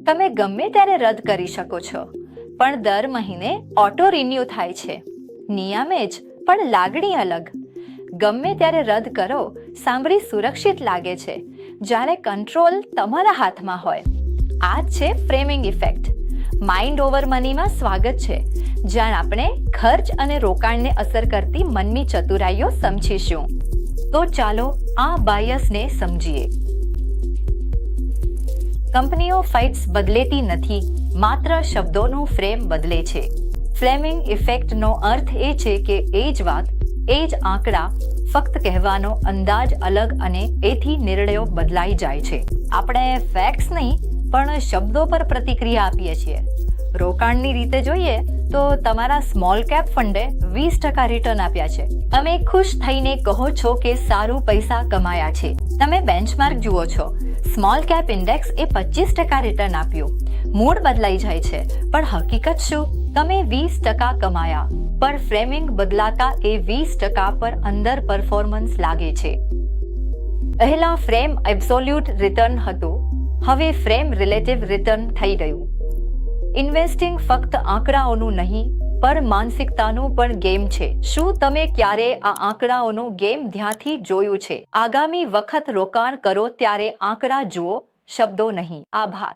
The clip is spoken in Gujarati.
તમે ગમે ત્યારે રદ કરી શકો છો, પણ દર મહિને ઓટો રિન્યુ થાય છે. નિયમે જ, પણ લાગણી અલગ. ગમે ત્યારે રદ કરો, સાંભળી સુરક્ષિત લાગે છે, જ્યારે કંટ્રોલ તમારા હાથમાં હોય. આ જ છે ફ્રેમિંગ ઇફેક્ટ. માઇન્ડ ઓવર મનીમાં સ્વાગત છે, જ્યાં આપણે ખર્ચ અને રોકાણને અસર કરતી મનની ચતુરાઈઓ સમજીશું. તો ચાલો આ બાયસને સમજીએ. કંપનીઓ ફાઇટ્સ બદલેતી નથી, માત્ર શબ્દોનું ફ્રેમ બદલે છે. ફ્રેમિંગ ઇફેક્ટનો અર્થ એ છે કે એ જ વાત, એ જ આંકડા, ફક્ત કહેવાનો અંદાજ અલગ અને એથી નિર્ણયો બદલાઈ જાય છે. આપણે ફેક્ટ્સ નહીં, પણ શબ્દો પર પ્રતિક્રિયા આપીએ છીએ. રોકાણની રીતે જોઈએ તો તમારા સ્મોલ કેપ ફંડે 20% રિટર્ન આપ્યા છે. તમે ખુશ થઈને કહો છો કે સારું પૈસા કમાયા છે. તમે બેન્ચમાર્ક જુઓ છો, સ્મોલ કેપ ઇન્ડેક્સ એ 25% રિટર્ન આપ્યું. મૂડ બદલાઈ જાય છે, પણ હકીકત શું? તમે 20% કમાયા, પણ ફ્રેમિંગ બદલાતા એ 20% પર અંદર પરફોર્મન્સ લાગે છે. પહેલા ફ્રેમ એબ્સોલ્યુટ રિટર્ન હતું, હવે ફ્રેમ રિલેટિવ રિટર્ન થઈ ગયું. ઇન્વેસ્ટિંગ ફક્ત આંકડાઓનું નહીં, પણ માનસિકતાનું પણ ગેમ છે. શું તમે ક્યારે આ આંકડાઓનું ગેમ ધ્યાનથી જોયું છે? આગામી વખત રોકાણ કરો ત્યારે આંકડા જુઓ, શબ્દો નહીં. આભાર.